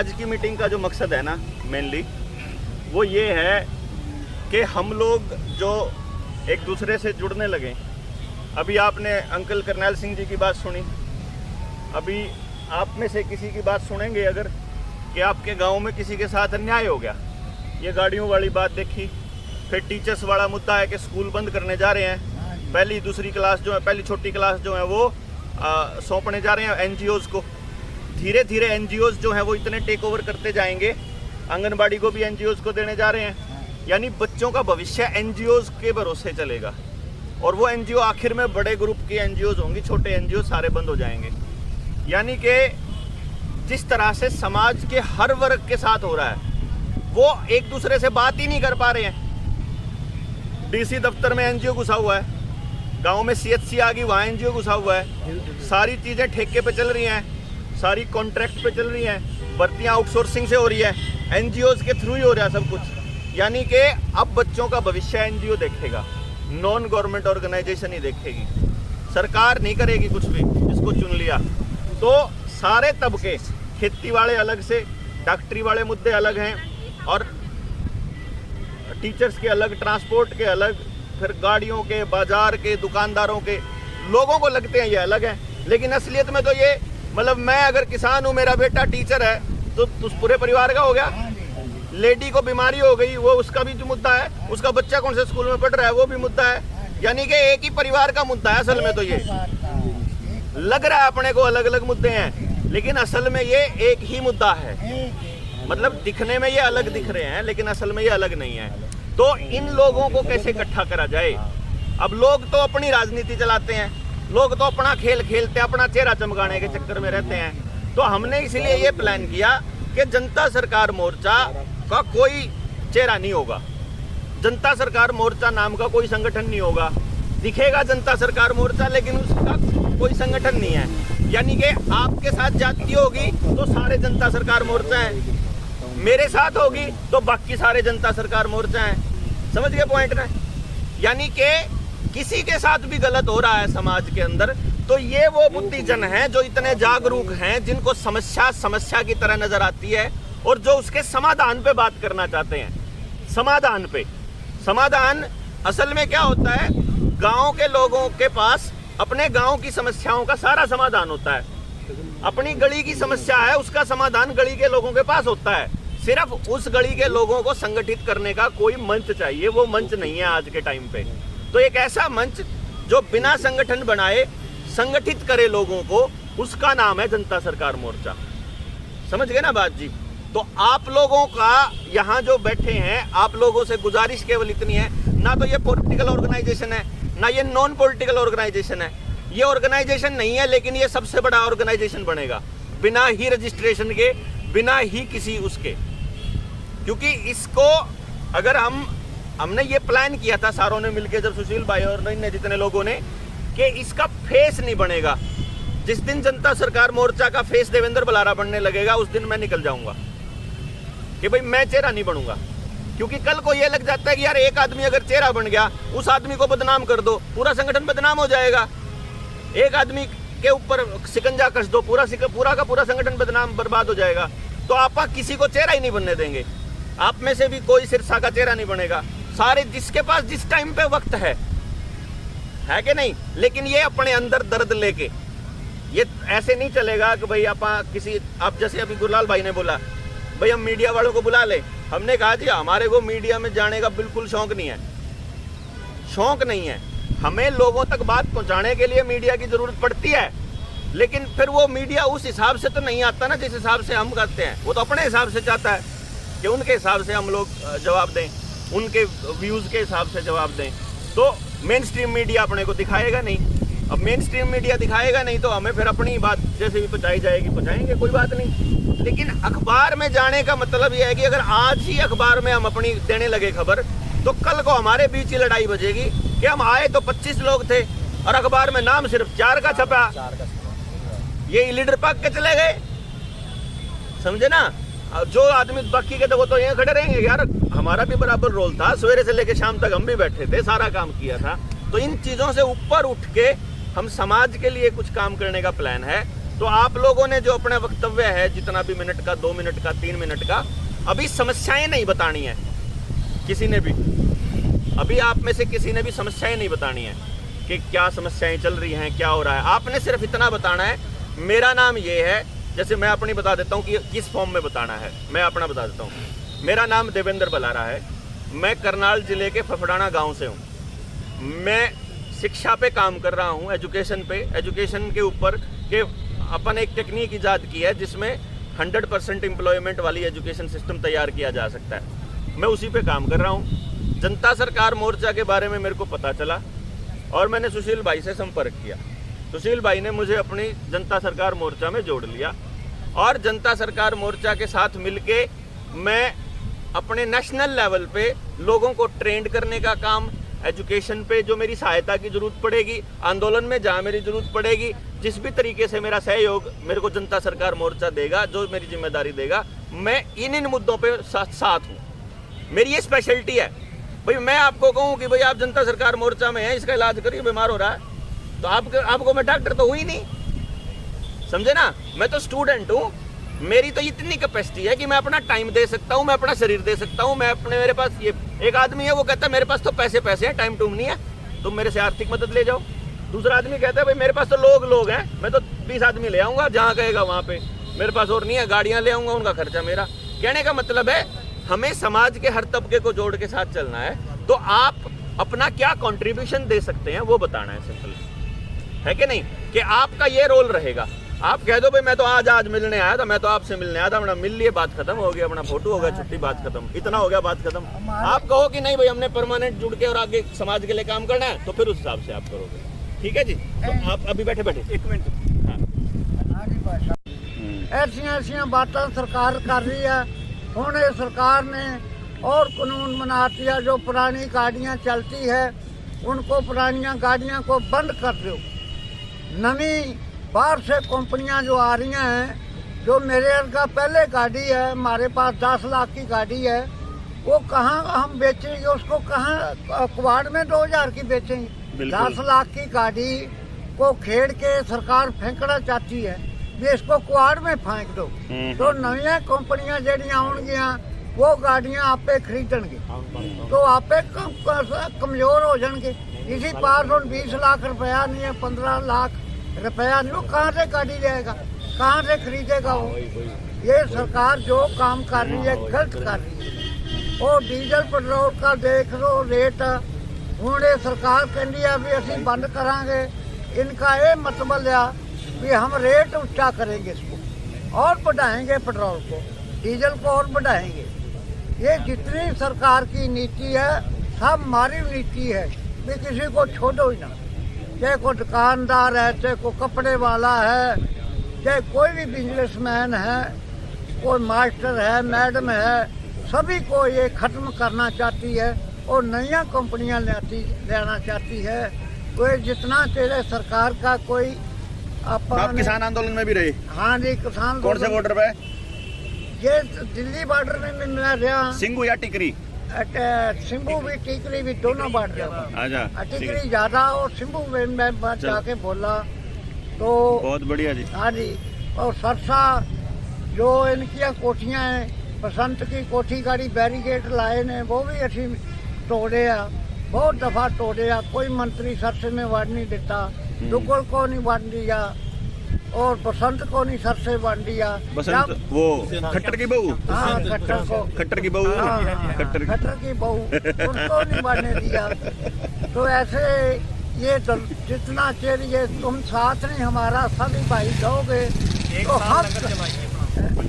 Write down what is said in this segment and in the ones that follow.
आज की मीटिंग का जो मकसद है ना मेनली वो ये है कि हम लोग जो एक दूसरे से जुड़ने लगे। अभी आपने अंकल करनैल सिंह जी की बात सुनी, अभी आप में से किसी की बात सुनेंगे अगर कि आपके गांव में किसी के साथ अन्याय हो गया, ये गाड़ियों वाली बात देखी, फिर टीचर्स वाला मुद्दा है कि स्कूल बंद करने जा रहे हैं, पहली दूसरी क्लास जो है, पहली छोटी क्लास जो है वो सौंपने जा रहे हैं एनजीओज़ को। धीरे धीरे एनजीओज़ जो हैं वो इतने टेक ओवर करते जाएंगे, आंगनबाड़ी को भी एनजीओज़ को देने जा रहे हैं, यानी बच्चों का भविष्य एनजीओज़ के भरोसे चलेगा। और वो एनजीओ आखिर में बड़े ग्रुप की एनजीओज़ होंगी, छोटे एनजीओ सारे बंद हो जाएंगे। यानी कि जिस तरह से समाज के हर वर्ग के साथ हो रहा है, वो एक दूसरे से बात ही नहीं कर पा रहे हैं। डीसी दफ्तर में एनजीओ घुसा हुआ है, गांव में सीएचसी आ गई, वहाँ एनजीओ घुसा हुआ है, सारी चीज़ें ठेके पे चल रही हैं, सारी कॉन्ट्रैक्ट पे चल रही हैं, भर्तियाँ आउटसोर्सिंग से हो रही है, एनजीओज़ के थ्रू ही हो रहा है सब कुछ। यानी कि अब बच्चों का भविष्य एनजीओ देखेगा, नॉन गवर्नमेंट ऑर्गेनाइजेशन ही देखेगी, सरकार नहीं करेगी कुछ भी। जिसको चुन लिया तो सारे तबके, खेती वाले अलग से, डॉक्टरी वाले मुद्दे अलग हैं, और टीचर्स के अलग, ट्रांसपोर्ट के अलग, फिर गाड़ियों के, बाजार के, दुकानदारों के, लोगों को लगते हैं ये अलग है। लेकिन असलियत में तो ये, मतलब मैं अगर किसान हूँ, मेरा बेटा टीचर है, तो उस पूरे परिवार का हो गया। लेडी को बीमारी हो गई, वो उसका भी जो मुद्दा है, उसका बच्चा कौन से स्कूल में पढ़ रहा है वो भी मुद्दा है। यानी कि एक ही परिवार का मुद्दा है असल में। तो ये लग रहा है अपने को अलग अलग मुद्दे हैं, लेकिन असल में ये एक ही मुद्दा है। मतलब दिखने में ये अलग दिख रहे हैं, लेकिन असल में ये अलग नहीं है। तो इन लोगों को कैसे इकट्ठा करा जाए? अब लोग तो अपनी राजनीति चलाते हैं, लोग तो अपना खेल खेलते हैं, अपना चेहरा चमकाने के चक्कर में रहते हैं। तो हमने इसलिए ये प्लान किया कि जनता सरकार मोर्चा का कोई चेहरा नहीं होगा, जनता सरकार मोर्चा नाम का कोई संगठन नहीं होगा। दिखेगा जनता सरकार मोर्चा, लेकिन उसका कोई संगठन नहीं है। यानी कि आपके साथ जाती होगी तो सारे जनता सरकार मोर्चा है, मेरे साथ होगी तो बाकी सारे जनता सरकार मोर्चा है। समझ गए पॉइंट ना? यानी कि किसी के साथ भी गलत हो रहा है समाज के अंदर, तो ये वो बुद्धिजन हैं जो इतने जागरूक हैं, जिनको समस्या समस्या की तरह नजर आती है, और जो उसके समाधान पे बात करना चाहते हैं। समाधान पे, समाधान असल में क्या होता है, गांव के लोगों के पास अपने गांव की समस्याओं का सारा समाधान होता है। अपनी गली की समस्या है, उसका समाधान गली के लोगों के पास होता है। सिर्फ उस गली के लोगों को संगठित करने का कोई मंच चाहिए, वो मंच नहीं है आज के टाइम पे। तो एक ऐसा मंच जो बिना संगठन बनाए संगठित करे लोगों को, उसका नाम है जनता सरकार मोर्चा। समझ गए ना बात जी? तो आप लोगों का यहाँ जो बैठे हैं, आप लोगों से गुजारिश केवल इतनी है, ना तो ये पॉलिटिकल ऑर्गेनाइजेशन है, ना ये नॉन पॉलिटिकल ऑर्गेनाइजेशन है। ये ऑर्गेनाइजेशन नहीं है, लेकिन ये सबसे बड़ा ऑर्गेनाइजेशन बनेगा बिना ही रजिस्ट्रेशन के, बिना ही किसी उसके। क्योंकि इसको अगर हमने ये प्लान किया था सारों ने मिलकर, जब सुशील भाई और जितने लोगों ने, कि इसका फेस नहीं बनेगा। जिस दिन जनता सरकार मोर्चा का फेस देवेंद्र बलारा बनने लगेगा, उस दिन मैं निकल जाऊंगा कि भाई मैं चेहरा नहीं बनूंगा। क्योंकि कल को ये लग जाता है कि यार एक आदमी अगर चेहरा बन गया, उस आदमी को बदनाम कर दो, पूरा संगठन बदनाम हो जाएगा। एक आदमी के ऊपर शिकंजा कस दो, पूरा का पूरा संगठन बदनाम बर्बाद हो जाएगा। तो आप किसी को चेहरा ही नहीं बनने देंगे, आप में से भी कोई सिरसा का चेहरा नहीं बनेगा। सारे जिसके पास जिस टाइम पे वक्त है कि नहीं, लेकिन ये अपने अंदर दर्द लेके, ये ऐसे नहीं चलेगा कि भाई आप जैसे अभी गुरलाल भाई ने बोला भाई हम मीडिया वालों को बुला ले। हमने कहा जी हमारे को मीडिया में जाने का बिल्कुल शौक नहीं है, शौक नहीं है। हमें लोगों तक बात पहुंचाने के लिए मीडिया की जरूरत पड़ती है, लेकिन फिर वो मीडिया उस हिसाब से तो नहीं आता ना जिस हिसाब से हम करते हैं। वो तो अपने हिसाब से चाहता है कि उनके हिसाब से हम लोग जवाब दें, उनके व्यूज़ के हिसाब से जवाब दें। तो मेन स्ट्रीम मीडिया अपने को दिखाएगा नहीं। अब मेन स्ट्रीम मीडिया दिखाएगा नहीं तो हमें फिर अपनी बात जैसे भी पहुँचाई जाएगी, पहुँचाएंगे, कोई बात नहीं। लेकिन अखबार में जाने का मतलब यह है कि अगर आज ही अखबार में हम अपनी देने लगे खबर, तो कल को हमारे बीच ही लड़ाई बजेगी कि हम आए तो 25 लोग थे और अखबार में नाम सिर्फ 4 का छपा, ये लीडर पक के चले गए। समझे ना? जो आदमी बाकी के थे वो तो यहाँ खड़े रहेंगे। यार हमारा भी बराबर रोल था, सवेरे से लेकर शाम तक हम भी बैठे थे, सारा काम किया था। तो इन चीज़ों से ऊपर उठ के हम समाज के लिए कुछ काम करने का प्लान है। तो आप लोगों ने जो अपना वक्तव्य है, जितना भी मिनट का, 2 मिनट का, 3 मिनट का, अभी समस्याएं नहीं बतानी है किसी ने भी। अभी आप में से किसी ने भी समस्याएं नहीं बतानी है कि क्या समस्याएं चल रही हैं, क्या हो रहा है। आपने सिर्फ इतना बताना है, मेरा नाम ये है, जैसे मैं अपनी बता देता हूँ कि किस फॉर्म में बताना है। मैं अपना बता देता हूँ। मेरा नाम देवेंद्र बलारा है, मैं करनाल जिले के फफड़ाना गांव से हूँ। मैं शिक्षा पे काम कर रहा हूँ, एजुकेशन पे, एजुकेशन के ऊपर के अपन एक टेक्निक ईजाद की है जिसमें 100% एम्प्लॉयमेंट वाली एजुकेशन सिस्टम तैयार किया जा सकता है। मैं उसी पे काम कर रहा हूँ। जनता सरकार मोर्चा के बारे में मेरे को पता चला और मैंने सुशील भाई से संपर्क किया। सुशील भाई ने मुझे अपनी जनता सरकार मोर्चा में जोड़ लिया और जनता सरकार मोर्चा के साथ मिलके मैं अपने नेशनल लेवल पे लोगों को ट्रेंड करने का काम, एजुकेशन पे जो मेरी सहायता की जरूरत पड़ेगी, आंदोलन में जहाँ मेरी जरूरत पड़ेगी, जिस भी तरीके से मेरा सहयोग मेरे को जनता सरकार मोर्चा देगा, जो मेरी जिम्मेदारी देगा, मैं इन मुद्दों पे साथ हूँ। मेरी ये स्पेशलिटी है। भाई मैं आपको कहूँ कि भाई आप जनता सरकार मोर्चा में हैं, इसका इलाज करिए, बीमार हो रहा है, तो आपको मैं डॉक्टर तो हूँ ही नहीं, समझे ना। मैं तो स्टूडेंट हूँ। मेरी तो इतनी कैपेसिटी है कि मैं अपना टाइम दे सकता हूँ, मैं अपना शरीर दे सकता हूँ। मैं अपने, मेरे पास ये एक आदमी है, वो कहता है मेरे पास तो पैसे हैं, टाइम टूम नहीं है, तुम मेरे से आर्थिक मदद ले जाओ। दूसरा आदमी कहता है भाई मेरे पास तो लोग हैं, मैं तो 20 आदमी ले आऊँगा, जहाँ कहेगा वहाँ पे, मेरे पास और नहीं है, गाड़ियाँ ले आऊँगा, उनका खर्चा मेरा। कहने का मतलब है हमें समाज के हर तबके को जोड़ के साथ चलना है। तो आप अपना क्या कंट्रीब्यूशन दे सकते हैं वो बताना है, सिंपल है कि नहीं, कि आपका ये रोल रहेगा। आप कह दो भाई मैं तो आज मिलने आया था, मैं तो आपसे मिलने आया था, अपना मिल लिए, बात खत्म हो गया, अपना फोटो हो गया, छुट्टी, बात खत्म, इतना हो गया, बात खत्म। आप कहो कि नहीं भाई हमने परमानेंट जुड़ के और आगे समाज के लिए काम करना है, तो फिर उस हिसाब से आप करोगे। ठीक है जी। तो आप अभी बैठे 1 मिनट। ऐसिया बातें सरकार कर रही है। हुण ये सरकार ने और कानून बना दिया, जो पुरानी गाड़ियाँ चलती है उनको, पुरानियाँ गाड़ियाँ को बंद कर दो। नवी बाहर से कंपनियां जो आ रही हैं, जो मेरे का पहले गाड़ी है, हमारे पास 10 लाख की गाड़ी है, वो कहाँ हम बेचेंगे उसको, कहाँ कुवाड़ में 2000 की बेचेंगे। 10 लाख की गाड़ी को खेड़ के सरकार फेंकना चाहती है भी इसको कुवाड़ में फेंक दो। तो नवी कंपनियां जड़ियाँ आउणगियां वो गाड़ियां आपे खरीदणगे, तो आपे कमजोर हो जाएंगे। इसी पास हम 20 लाख रुपया नहीं है, 15 लाख रुपया नहीं, वो कहाँ से गाड़ी लेगा, कहाँ से खरीदेगा वो। ये सरकार जो काम कर रही है गलत कर रही है। और डीजल पेट्रोल का देख लो रेट, हुण ये सरकार कहती है भी असीं बंद करांगे। इनका ये मतलब है कि हम रेट ऊंचा करेंगे, इसको और बढ़ाएंगे, पेट्रोल को, डीजल को और बढ़ाएंगे। ये जितनी सरकार की नीति है सब हमारी नीति है भी किसी को छोड़ो ही ना। चाहे कोई दुकानदार है, चाहे कोई कपड़े वाला है, चाहे कोई भी बिजनेसमैन है, कोई मास्टर है, मैडम है, सभी को ये खत्म करना चाहती है और नई कंपनियां लेना चाहती है। कोई जितना तेरे सरकार का कोई आप किसान आंदोलन में भी रहे? हाँ जी, किसान। कौन से बॉर्डर पे? ये दिल्ली बॉर्डर में मैं रहा। सिंगू या टिकरी? सिंबू भी टिकरी भी दोनों बांट गया। टिकरी ज्यादा और सिंबू में मैं जाके बोला तो बहुत बढ़िया जी। हाँ जी। और सरसा जो इनकी कोठियां हैं, बसंत की कोठी गाड़ी बैरिकेड लाए ने, वो भी अच्छी तोड़े आ, बहुत दफा तोड़े आ। कोई मंत्री सरसे में वड़ नहीं देता, दुगल को नहीं वड़ दिया और बसंत को नहीं सर से बन दिया। बसंत वो खट्टर की बहू? हाँ, खट्टर को, खट्टर की बहू, खट्टर की बहू उनको नहीं बनने दिया। तो ऐसे ये जितना चेर ये तुम साथ नहीं हमारा सभी भाई दोगे तो हम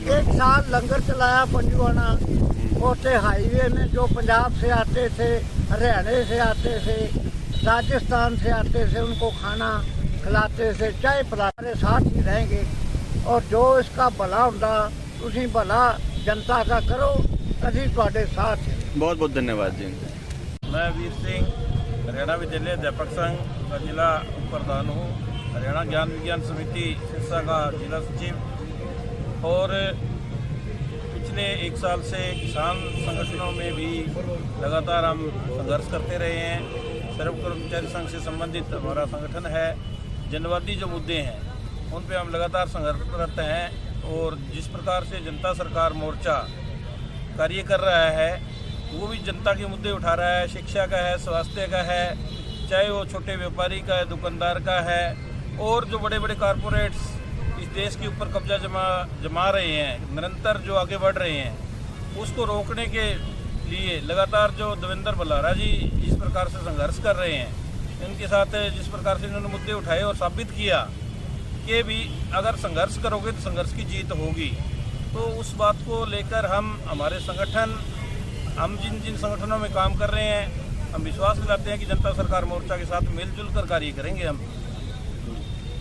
1 साल लंगर चलाया पंजवाना कोटे हाईवे में, जो पंजाब से आते थे, हरियाणा से आते थे, राजस्थान से आते थे, उनको खाना खिलाते थे, चाय पिलाते, साथ ही रहेंगे। और जो इसका भला होगा तुसी भला जनता का करो, अभी ਤੁਹਾਡੇ साथ हैं। बहुत बहुत धन्यवाद जी। मैं वीर सिंह, हरियाणा विद्यालय अध्यापक संघ का जिला प्रधान हूँ, हरियाणा ज्ञान विज्ञान समिति सिरसा का जिला सचिव। और पिछले 1 साल से किसान संगठनों में भी लगातार हम संघर्ष करते रहे हैं। सर्व कर्मचारी संघ से संबंधित हमारा संगठन है। जनवादी जो मुद्दे हैं उन पे हम लगातार संघर्षरत हैं। और जिस प्रकार से जनता सरकार मोर्चा कार्य कर रहा है, वो भी जनता के मुद्दे उठा रहा है, शिक्षा का है, स्वास्थ्य का है, चाहे वो छोटे व्यापारी का है, दुकानदार का है, और जो बड़े बड़े कॉरपोरेट्स इस देश के ऊपर कब्जा जमा रहे हैं, निरंतर जो आगे बढ़ रहे हैं, उसको रोकने के लिए लगातार जो देवेंद्र बल्हारा जी जिस प्रकार से संघर्ष कर रहे हैं, इनके साथ जिस प्रकार से इन्होंने मुद्दे उठाए और साबित किया कि भी अगर संघर्ष करोगे तो संघर्ष की जीत होगी, तो उस बात को लेकर हमारे संगठन, हम जिन संगठनों में काम कर रहे हैं, हम विश्वास दिलाते हैं कि जनता सरकार मोर्चा के साथ मिलजुल कर कार्य करेंगे हम।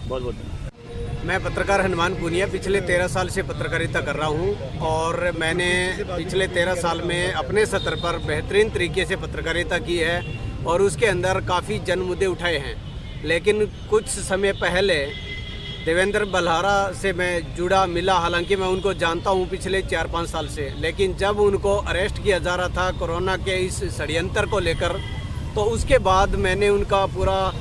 बहुत बहुत धन्यवाद। मैं पत्रकार हनुमान पूनिया पिछले 13 साल से पत्रकारिता कर रहा हूं और मैंने पिछले 13 साल में अपने स्तर पर बेहतरीन तरीके से पत्रकारिता की है और उसके अंदर काफ़ी जन मुद्दे उठाए हैं। लेकिन कुछ समय पहले देवेंद्र बल्हारा से मैं जुड़ा मिला, हालांकि मैं उनको जानता हूं पिछले 4-5 साल से, लेकिन जब उनको अरेस्ट किया जा रहा था कोरोना के इस षड्यंत्र को लेकर, तो उसके बाद मैंने उनका पूरा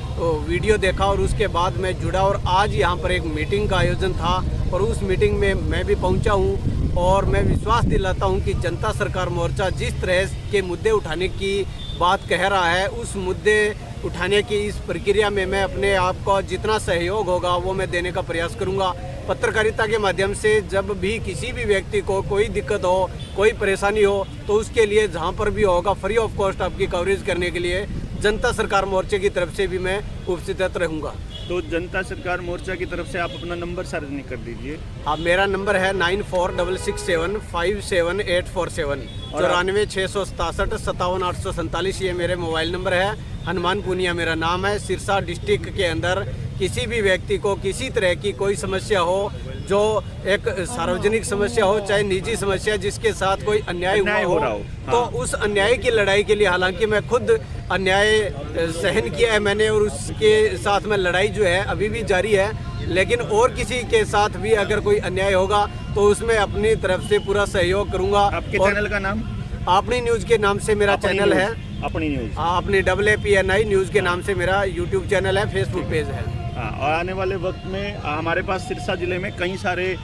वीडियो देखा और उसके बाद मैं जुड़ा और आज यहाँ पर एक मीटिंग का आयोजन था और उस मीटिंग में मैं भी पहुँचा हूँ और मैं विश्वास दिलाता हूँ कि जनता सरकार मोर्चा जिस तरह के मुद्दे उठाने की बात कह रहा है, उस मुद्दे उठाने की इस प्रक्रिया में मैं अपने आप को जितना सहयोग होगा वो मैं देने का प्रयास करूँगा। पत्रकारिता के माध्यम से जब भी किसी भी व्यक्ति को कोई दिक्कत हो, कोई परेशानी हो, तो उसके लिए जहाँ पर भी होगा फ्री ऑफ कॉस्ट आपकी कवरेज करने के लिए जनता सरकार मोर्चे की तरफ से भी मैं उपस्थित रहूँगा। तो जनता सरकार मोर्चा की तरफ से आप अपना नंबर सार्वजनिक कर दीजिए। हाँ, मेरा नंबर है 9466757847 94,667,57,847। ये मेरे मोबाइल नंबर है। हनुमान पूनिया मेरा नाम है। सिरसा डिस्ट्रिक्ट के अंदर किसी भी व्यक्ति को किसी तरह की कोई समस्या हो, जो एक सार्वजनिक समस्या हो चाहे निजी समस्या, जिसके साथ कोई अन्याय हो रहा हो, तो उस अन्याय की लड़ाई के लिए, हालांकि मैं खुद अन्याय सहन किया है मैंने और उसके साथ में लड़ाई जो है अभी भी जारी है, लेकिन और किसी के साथ भी अगर कोई अन्याय होगा तो उसमें अपनी तरफ से पूरा सहयोग करूंगा। आपके चैनल का नाम? अपनी न्यूज़ के नाम से मेरा चैनल है। अपनी न्यूज़? हाँ, अपनी AAPNI न्यूज़ के नाम से मेरा यूट्यूब चैनल है, फेसबुक पेज है। हाँ, और आने वाले वक्त में हमारे पास सिरसा जिले में कई सारे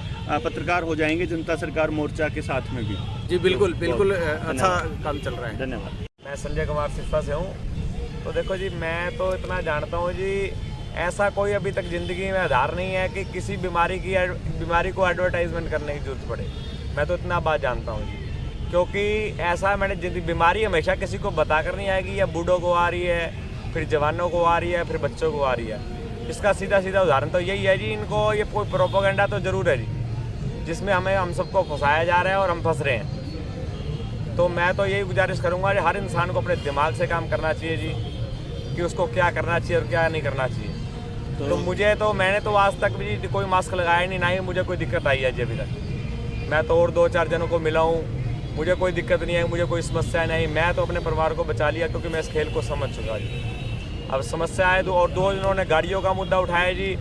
पत्रकार हो जाएंगे जनता सरकार मोर्चा के साथ में भी। जी बिल्कुल बिल्कुल, अच्छा काम चल रहा है। धन्यवाद। मैं संजय कुमार सिरसा से हूँ। तो देखो जी, मैं तो इतना जानता हूँ जी, ऐसा कोई अभी तक ज़िंदगी में आधार नहीं है कि किसी बीमारी को एडवर्टाइजमेंट करने की जरूरत पड़े। मैं तो इतना बात जानता हूँ जी, क्योंकि ऐसा मैंने बीमारी हमेशा किसी को बताकर नहीं आएगी, या बूढ़ों को आ रही है, फिर जवानों को आ रही है, फिर बच्चों को आ रही है। इसका सीधा सीधा उदाहरण तो यही है जी, इनको ये कोई प्रोपेगेंडा तो ज़रूर है जी, जिसमें हम सबको फंसाया जा रहा है और हम फंस रहे हैं। तो मैं तो यही गुजारिश करूँगा कि हर इंसान को अपने दिमाग से काम करना चाहिए जी, कि उसको क्या करना चाहिए और क्या नहीं करना चाहिए। तो मैंने तो आज तक भी कोई मास्क लगाया नहीं, ना ही मुझे कोई दिक्कत आई है जी अभी तक। मैं तो और 2-4 जनों को मिला हूँ, मुझे कोई दिक्कत नहीं है, मुझे कोई समस्या नहीं। मैं तो अपने परिवार को बचा लिया, क्योंकि मैं इस खेल को समझ चुका जी। अब समस्या है और दो इन्होंने गाड़ियों का मुद्दा उठाया जी,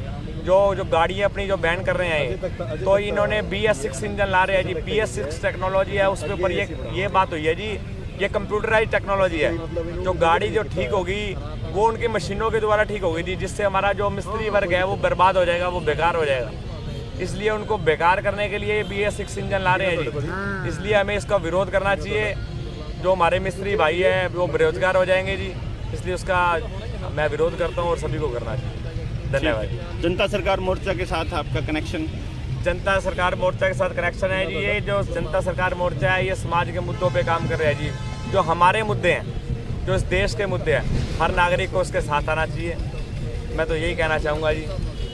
जो गाड़ियाँ अपनी जो बैन कर रहे हैं, तो इन्होंने BS6 इंजन ला रहे हैं जी। BS6 टेक्नोलॉजी है, उसके ऊपर ये बात हुई है जी, ये कंप्यूटराइज टेक्नोलॉजी है। जो गाड़ी जो ठीक होगी वो उनकी मशीनों के द्वारा ठीक होगी जी, जिससे हमारा जो मिस्त्री वर्ग है वो बर्बाद हो जाएगा, वो बेकार हो जाएगा। इसलिए उनको बेकार करने के लिए BS6 इंजन ला रहे हैं जी। इसलिए हमें इसका विरोध करना चाहिए। जो हमारे मिस्त्री भाई है वो बेरोजगार हो जाएंगे जी, इसलिए उसका मैं विरोध करता हूँ और सभी को करना चाहिए। धन्यवाद। जनता सरकार मोर्चा के साथ आपका कनेक्शन? जनता सरकार मोर्चा के साथ कनेक्शन है जी। ये जो जनता सरकार मोर्चा है, ये समाज के मुद्दों पे काम कर रहा है जी। जो हमारे मुद्दे हैं, जो इस देश के मुद्दे हैं, हर नागरिक को उसके साथ आना चाहिए। मैं तो यही कहना चाहूँगा जी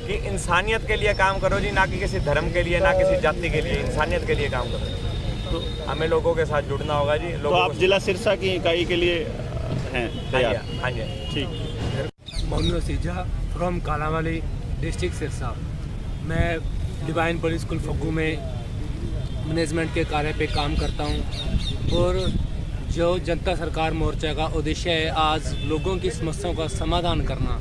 कि इंसानियत के लिए काम करो जी, ना कि किसी धर्म के लिए, ना किसी जाति के लिए, इंसानियत के लिए काम करो। तो हमें लोगों के साथ जुड़ना होगा जी। तो आप जिला सिरसा की इकाई के लिए हैं तैयार? हाँ जी, ठीक। Mohammad सीजा from Kalawali district Sirsa. मैं डिवाइन पब्लिक स्कूल फग्गू में मैनेजमेंट के कार्य पे काम करता हूँ और जो जनता सरकार मोर्चा का उद्देश्य है आज लोगों की समस्याओं का समाधान करना,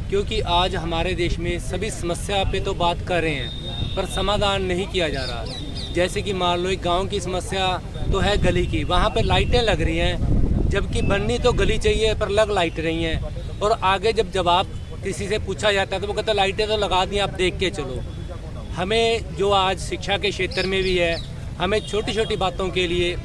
क्योंकि आज हमारे देश में सभी समस्या पे तो बात कर रहे हैं पर समाधान नहीं किया जा रहा। जैसे कि मान लो एक गाँव की समस्या तो है गली की, वहाँ पर लाइटें लग रही हैं, जबकि बननी तो गली चाहिए पर लग लाइट रही हैं। और आगे जब आप किसी से पूछा जाता है तो वो कहता लाइटें तो लगा दी, आप देख के चलो। हमें जो आज शिक्षा के क्षेत्र में भी है, हमें छोटी छोटी बातों के लिए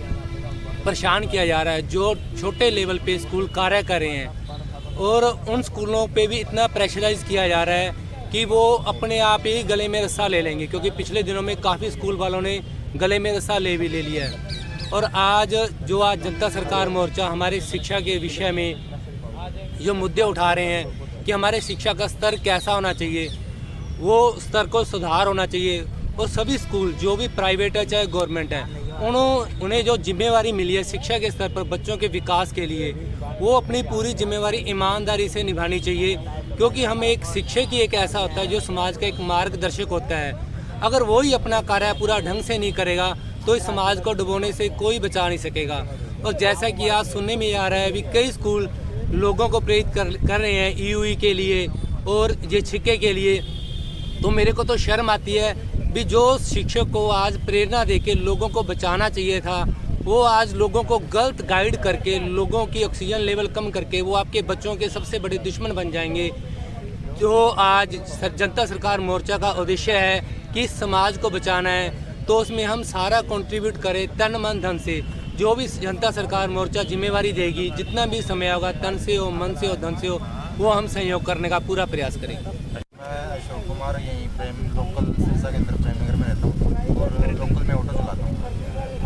परेशान किया जा रहा है। जो छोटे लेवल पे स्कूल कार्य कर रहे हैं और उन स्कूलों पे भी इतना प्रेशराइज किया जा रहा है कि वो अपने आप ही गले में रस्सा ले लेंगे, क्योंकि पिछले दिनों में काफ़ी स्कूल वालों ने गले में रस्सा ले लिया है। और आज जनता सरकार मोर्चा हमारे शिक्षा के विषय में जो मुद्दे उठा रहे हैं कि हमारे शिक्षा का स्तर कैसा होना चाहिए, वो स्तर को सुधार होना चाहिए। और सभी स्कूल जो भी प्राइवेट है चाहे गवर्नमेंट है, उन्हें जो जिम्मेवारी मिली है शिक्षा के स्तर पर बच्चों के विकास के लिए, वो अपनी पूरी जिम्मेवारी ईमानदारी से निभानी चाहिए। क्योंकि हम एक शिक्षक ही एक ऐसा होता है जो समाज का एक मार्गदर्शक होता है। अगर वो ही अपना कार्य पूरा ढंग से नहीं करेगा तो इस समाज को डुबोने से कोई बचा नहीं सकेगा। और जैसा कि आज सुनने में आ रहा है, अभी कई स्कूल लोगों को प्रेरित कर रहे हैं ईयूई के लिए और ये छिक्के के लिए, तो मेरे को तो शर्म आती है भी जो शिक्षक को आज प्रेरणा देके लोगों को बचाना चाहिए था, वो आज लोगों को गलत गाइड करके लोगों की ऑक्सीजन लेवल कम करके वो आपके बच्चों के सबसे बड़े दुश्मन बन जाएंगे। जो आज जनता सरकार मोर्चा का उद्देश्य है कि समाज को बचाना है, तो उसमें हम सारा कंट्रीब्यूट करें तन मन धन से। जो भी जनता सरकार मोर्चा जिम्मेवारी देगी, जितना भी समय होगा, तन से हो, मन से हो, धन से हो, वो हम सहयोग करने का पूरा प्रयास करेंगे। मैं अशोक कुमार यहीं प्रेम लोकल सिरसा के अंदर प्रेम नगर में रहता हूँ और लोकल में ऑटो चलाता हूँ।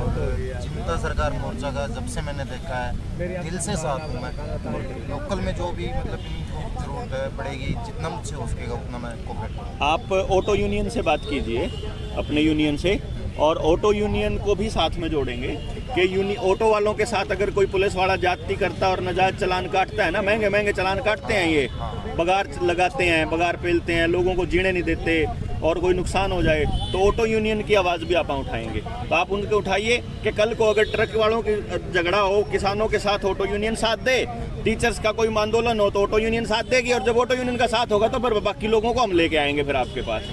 और जनता सरकार मोर्चा का जब से मैंने देखा है, दिल से साथ हूँ मैं। और लोकल में जो भी मतलब इनको ज़रूरत पड़ेगी, जितना मुझसे हो सकेगा उतना मैं कोऑपरेट करूँगा। आप ऑटो यूनियन से बात कीजिए, अपने यूनियन से, और ऑटो यूनियन को भी साथ में जोड़ेंगे कि ऑटो वालों के साथ अगर कोई पुलिस वाला जाती करता और नाजायज चालान काटता है ना, महंगे महंगे चालान काटते हैं, ये बगार लगाते हैं, बगार पेलते हैं, लोगों को जीने नहीं देते और कोई नुकसान हो जाए, तो ऑटो यूनियन की आवाज़ भी आप उठाएंगे। तो आप उनके उठाइए कि कल को अगर ट्रक वालों की झगड़ा हो, किसानों के साथ ऑटो यूनियन साथ दे, टीचर्स का कोई आंदोलन हो तो ऑटो यूनियन साथ देगी, और जब ऑटो यूनियन का साथ होगा तो फिर बाकी लोगों को हम लेके आएंगे फिर आपके पास।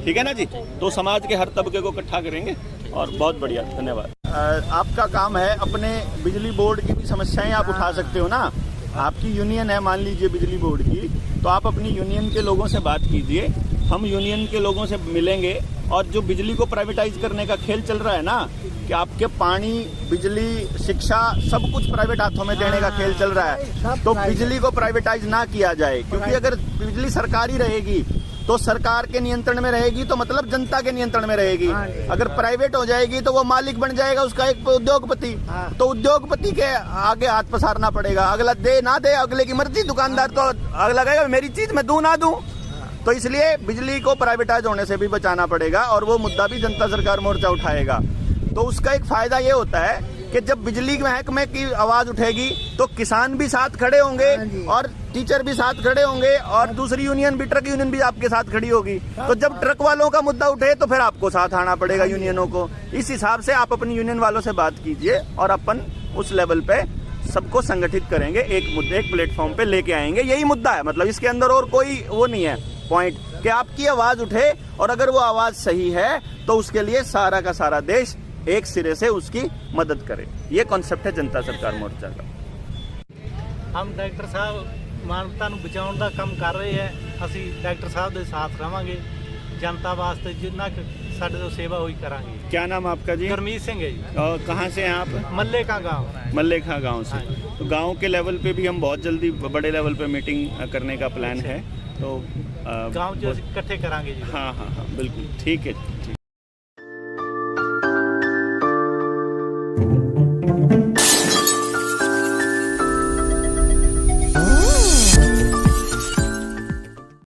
ठीक है ना जी? तो समाज के हर तबके को इकट्ठा करेंगे और बहुत बढ़िया, धन्यवाद। आपका काम है, अपने बिजली बोर्ड की भी समस्याएं आप उठा सकते हो ना। आपकी यूनियन है मान लीजिए बिजली बोर्ड की, तो आप अपनी यूनियन के लोगों से बात कीजिए, हम यूनियन के लोगों से मिलेंगे। और जो बिजली को प्राइवेटाइज करने का खेल चल रहा है ना, कि आपके पानी, बिजली, शिक्षा सब कुछ प्राइवेट हाथों में देने का खेल चल रहा है, तो बिजली को प्राइवेटाइज ना किया जाए। क्योंकि अगर बिजली सरकारी रहेगी तो सरकार के नियंत्रण में रहेगी, तो मतलब जनता के नियंत्रण में रहेगी। अगर प्राइवेट हो जाएगी तो वो मालिक बन जाएगा उसका एक उद्योगपति, तो उद्योगपति के आगे हाथ पसारना पड़ेगा। अगला दे ना दे, अगले की मर्जी, दुकानदार तो अगला कहेगा मेरी चीज मैं दूं ना दूं। तो इसलिए बिजली को प्राइवेटाइज होने से भी बचाना पड़ेगा, और वो मुद्दा भी जनता सरकार मोर्चा उठाएगा। तो उसका एक फायदा ये होता है कि जब बिजली महकमे की आवाज उठेगी तो किसान भी साथ खड़े होंगे और टीचर भी साथ खड़े होंगे, और दूसरी यूनियन भी, ट्रक यूनियन भी आपके साथ खड़ी होगी। तो जब ट्रक वालों का मुद्दा उठे तो फिर आपको साथ आना पड़ेगा यूनियनों को। इस हिसाब से आप अपनी यूनियन वालों से बात कीजिए और अपन उस लेवल पे सबको संगठित करेंगे, एक मुद्दे, एक प्लेटफॉर्म पे लेके आएंगे। यही मुद्दा है, मतलब इसके अंदर और कोई वो नहीं है पॉइंट, कि आपकी आवाज उठे, और अगर वो आवाज सही है तो उसके लिए सारा का सारा देश एक सिरे से उसकी मदद करे। ये कॉन्सेप्ट है जनता सरकार मोर्चा का। हम ਡਾਕਟਰ ਸਾਹਿਬ ਮਾਨਵਤਾ ਨੂੰ ਬਚਾਉਣ ਦਾ ਕੰਮ ਕਰ ਰਹੇ ਹੈ। ਅਸੀਂ ਡਾਕਟਰ ਸਾਹਿਬ ਦੇ ਸਾਥ ਰਵਾਂਗੇ, जनता वास्ते जितना साढ़े तो सेवा हुई करांगे। क्या नाम आपका जी? गुरमीत सिंह है जी। और कहाँ से हैं आप? मल्लेखा गांव। मल्लेखा गांव से। तो गांव के लेवल पे भी हम बहुत जल्दी बड़े लेवल पे मीटिंग करने का प्लान है, तो गांव जो इकट्ठे करांगे जी। हाँ हाँ हाँ बिल्कुल, ठीक है।